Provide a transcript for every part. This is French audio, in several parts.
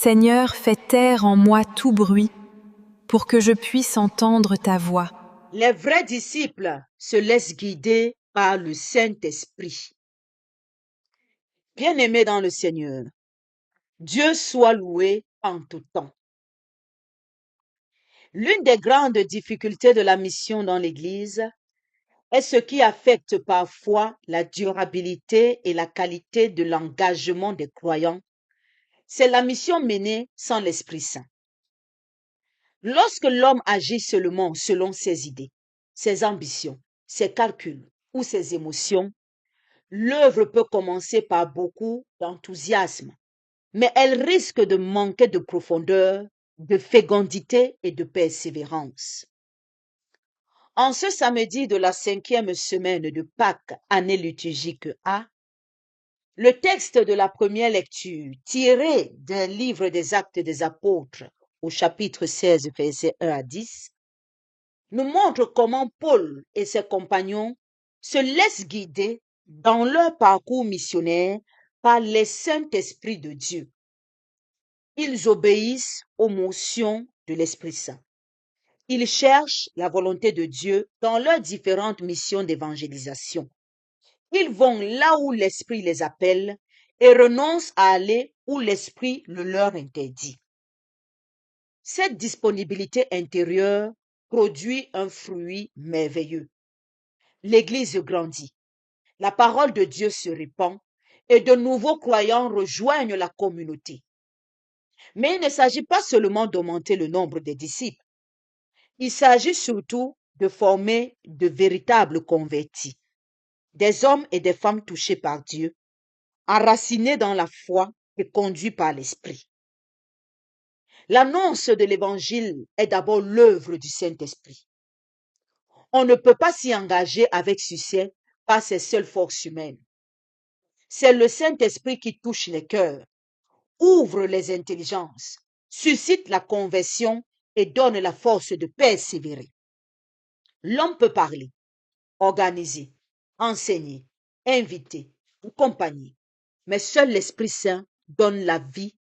Seigneur, fais taire en moi tout bruit, pour que je puisse entendre ta voix. Les vrais disciples se laissent guider par le Saint-Esprit. Bien-aimés dans le Seigneur, Dieu soit loué en tout temps. L'une des grandes difficultés de la mission dans l'Église est ce qui affecte parfois la durabilité et la qualité de l'engagement des croyants. C'est la mission menée sans l'Esprit Saint. Lorsque l'homme agit seulement selon ses idées, ses ambitions, ses calculs ou ses émotions, l'œuvre peut commencer par beaucoup d'enthousiasme, mais elle risque de manquer de profondeur, de fécondité et de persévérance. En ce samedi de la 5e semaine de Pâques, année liturgique A, le texte de la première lecture, tiré d'un livre des Actes des Apôtres au chapitre 16, versets 1 à 10, nous montre comment Paul et ses compagnons se laissent guider dans leur parcours missionnaire par les Saint-Esprit de Dieu. Ils obéissent aux motions de l'Esprit Saint. Ils cherchent la volonté de Dieu dans leurs différentes missions d'évangélisation. Ils vont là où l'Esprit les appelle et renoncent à aller où l'Esprit le leur interdit. Cette disponibilité intérieure produit un fruit merveilleux. L'Église grandit, la parole de Dieu se répand et de nouveaux croyants rejoignent la communauté. Mais il ne s'agit pas seulement d'augmenter le nombre des disciples. Il s'agit surtout de former de véritables convertis, des hommes et des femmes touchés par Dieu, enracinés dans la foi et conduits par l'Esprit. L'annonce de l'Évangile est d'abord l'œuvre du Saint-Esprit. On ne peut pas s'y engager avec succès par ses seules forces humaines. C'est le Saint-Esprit qui touche les cœurs, ouvre les intelligences, suscite la conversion et donne la force de persévérer. L'homme peut parler, organiser, enseigner, inviter ou accompagner, mais seul l'Esprit Saint donne la vie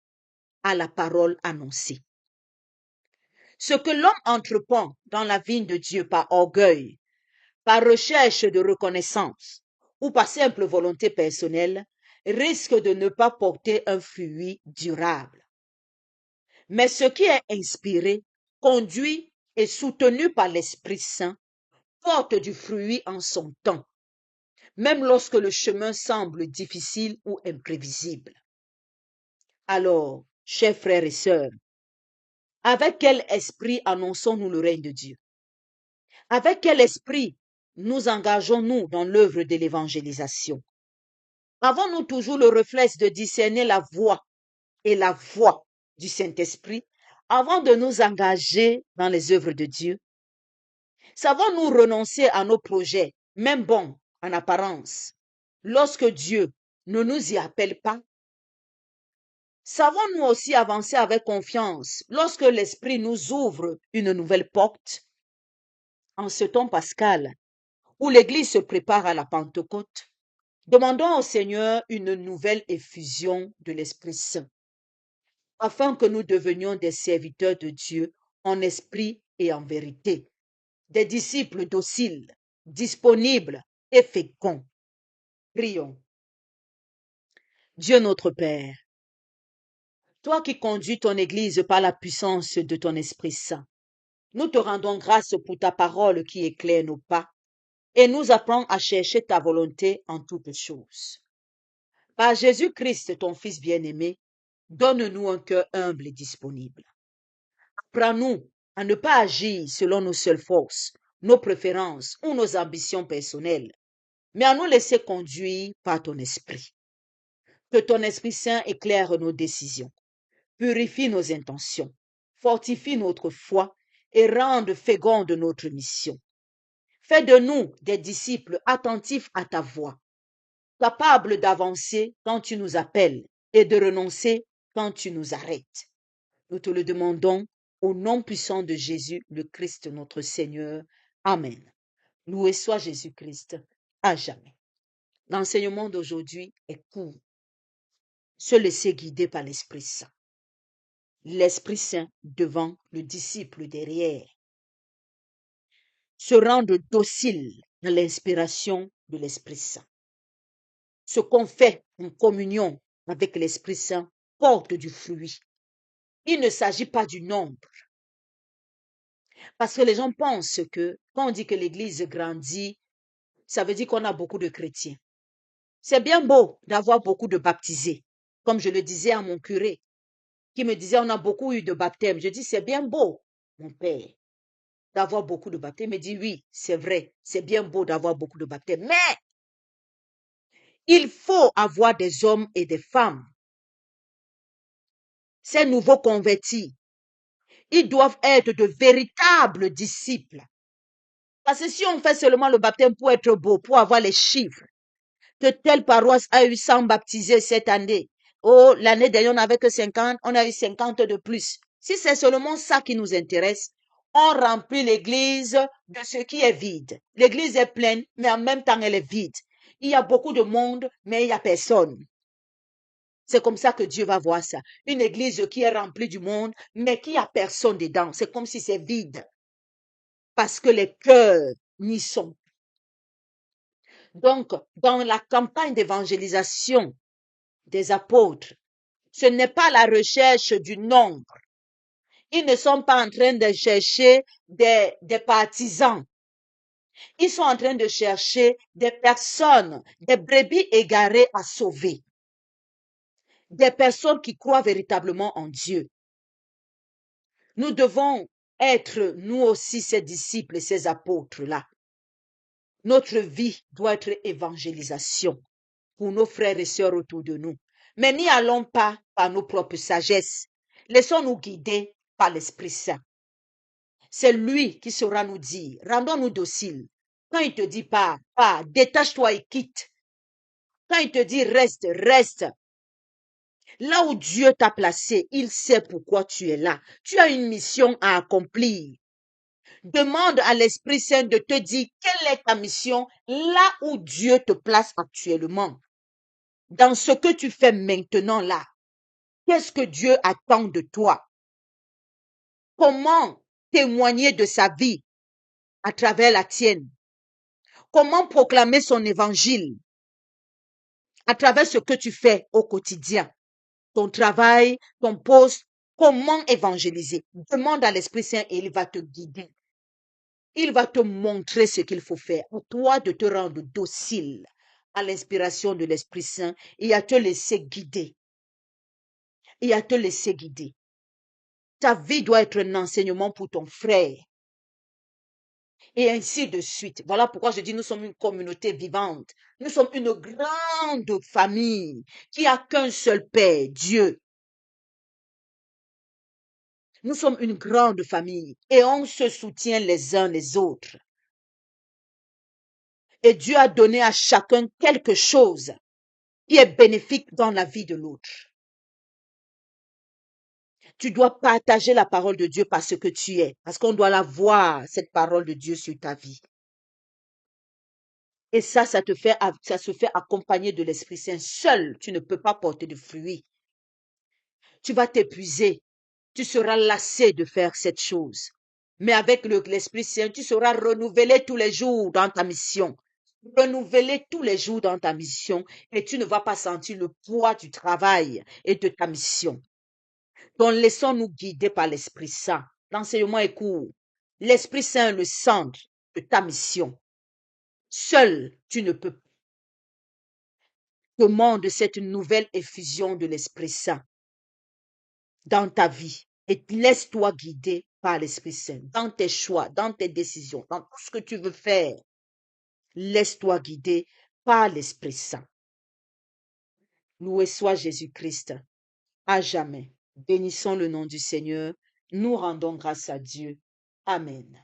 à la parole annoncée. Ce que l'homme entreprend dans la vigne de Dieu par orgueil, par recherche de reconnaissance ou par simple volonté personnelle, risque de ne pas porter un fruit durable. Mais ce qui est inspiré, conduit et soutenu par l'Esprit Saint porte du fruit en son temps, même lorsque le chemin semble difficile ou imprévisible. Alors, chers frères et sœurs, avec quel esprit annonçons-nous le règne de Dieu? Avec quel esprit nous engageons-nous dans l'œuvre de l'évangélisation? Avons-nous toujours le réflexe de discerner la voix et la voix du Saint-Esprit avant de nous engager dans les œuvres de Dieu? Savons-nous renoncer à nos projets, même bons en apparence, lorsque Dieu ne nous y appelle pas? Savons-nous aussi avancer avec confiance lorsque l'Esprit nous ouvre une nouvelle porte? En ce temps pascal, où l'Église se prépare à la Pentecôte, demandons au Seigneur une nouvelle effusion de l'Esprit Saint, afin que nous devenions des serviteurs de Dieu en esprit et en vérité, des disciples dociles, disponibles et féconds. Prions. Dieu notre Père, toi qui conduis ton Église par la puissance de ton Esprit Saint, nous te rendons grâce pour ta parole qui éclaire nos pas et nous apprend à chercher ta volonté en toutes choses. Par Jésus-Christ, ton Fils bien-aimé, donne-nous un cœur humble et disponible. Apprends-nous à ne pas agir selon nos seules forces, nos préférences ou nos ambitions personnelles, mais à nous laisser conduire par ton Esprit. Que ton Esprit Saint éclaire nos décisions, purifie nos intentions, fortifie notre foi et rende féconde notre mission. Fais de nous des disciples attentifs à ta voix, capables d'avancer quand tu nous appelles et de renoncer quand tu nous arrêtes. Nous te le demandons au nom puissant de Jésus, le Christ notre Seigneur. Amen. Loué soit Jésus-Christ à jamais. L'enseignement d'aujourd'hui est court. Se laisser guider par l'Esprit Saint. l'Esprit Saint devant, le disciple derrière. Se rendre docile à l'inspiration de l'Esprit Saint. Ce qu'on fait en communion avec l'Esprit Saint porte du fruit. Il ne s'agit pas du nombre. Parce que les gens pensent que quand on dit que l'Église grandit, ça veut dire qu'on a beaucoup de chrétiens. C'est bien beau d'avoir beaucoup de baptisés, comme je le disais à mon curé, qui me disait on a beaucoup eu de baptêmes. Je dis c'est bien beau, mon père, d'avoir beaucoup de baptêmes. Il me dit oui, c'est vrai, c'est bien beau d'avoir beaucoup de baptêmes. Mais il faut avoir des hommes et des femmes. Ces nouveaux convertis, ils doivent être de véritables disciples. Parce que si on fait seulement le baptême pour être beau, pour avoir les chiffres, que telle paroisse a eu 100 baptisés cette année, oh, l'année dernière, on n'avait que 50, on a eu 50 de plus. Si c'est seulement ça qui nous intéresse, on remplit l'église de ce qui est vide. L'église est pleine, mais en même temps, elle est vide. Il y a beaucoup de monde, mais il n'y a personne. C'est comme ça que Dieu va voir ça. Une église qui est remplie du monde, mais qui a personne dedans. C'est comme si c'est vide. Parce que les cœurs n'y sont. Donc, dans la campagne d'évangélisation des apôtres, ce n'est pas la recherche du nombre. Ils ne sont pas en train de chercher des partisans. Ils sont en train de chercher des personnes, des brebis égarées à sauver. Des personnes qui croient véritablement en Dieu. Nous devons être, nous aussi, ces disciples et ces apôtres-là. Notre vie doit être évangélisation pour nos frères et sœurs autour de nous. Mais n'y allons pas par nos propres sagesses. Laissons-nous guider par l'Esprit Saint. C'est lui qui saura nous dire, rendons-nous dociles. Quand il te dit pas, détache-toi et quitte. Quand il te dit reste, reste. Là où Dieu t'a placé, il sait pourquoi tu es là. Tu as une mission à accomplir. Demande à l'Esprit Saint de te dire quelle est ta mission là où Dieu te place actuellement. Dans ce que tu fais maintenant là. Qu'est-ce que Dieu attend de toi? Comment témoigner de sa vie à travers la tienne? Comment proclamer son évangile à travers ce que tu fais au quotidien? Ton travail, ton poste, comment évangéliser? Demande à l'Esprit Saint et il va te guider. Il va te montrer ce qu'il faut faire. À toi de te rendre docile à l'inspiration de l'Esprit Saint et à te laisser guider. Et à te laisser guider. Ta vie doit être un enseignement pour ton frère. Et ainsi de suite. Voilà pourquoi je dis nous sommes une communauté vivante. Nous sommes une grande famille qui a qu'un seul Père, Dieu. Nous sommes une grande famille et on se soutient les uns les autres. Et Dieu a donné à chacun quelque chose qui est bénéfique dans la vie de l'autre. Tu dois partager la parole de Dieu parce que tu es, parce qu'on doit la voir, cette parole de Dieu sur ta vie. Et ça se fait accompagner de l'Esprit Saint. Seul, tu ne peux pas porter de fruits. Tu vas t'épuiser. Tu seras lassé de faire cette chose. Mais avec l'Esprit Saint, tu seras renouvelé tous les jours dans ta mission. Renouvelé tous les jours dans ta mission et tu ne vas pas sentir le poids du travail et de ta mission. Donc, laissons-nous guider par l'Esprit Saint. L'enseignement est court. L'Esprit Saint est le centre de ta mission. Seul, tu ne peux pas. Demande cette nouvelle effusion de l'Esprit Saint dans ta vie et laisse-toi guider par l'Esprit Saint dans tes choix, dans tes décisions, dans tout ce que tu veux faire. Laisse-toi guider par l'Esprit Saint. Loué soit Jésus-Christ à jamais. Bénissons le nom du Seigneur. Nous rendons grâce à Dieu. Amen.